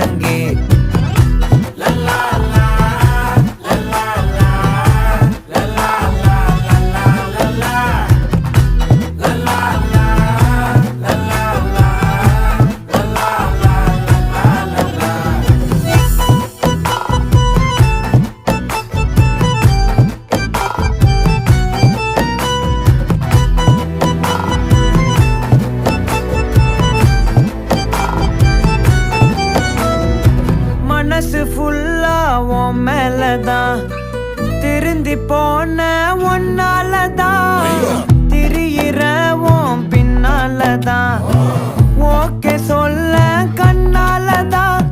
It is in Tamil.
ஒழுங்கே. மனசு ஃபுல்லா உன் மேலதான், திருந்தி போன ஒன்னாலதான், திரியிற உன் பின்னாலதான், ஓகே சொல்ல கண்ணாலதான்,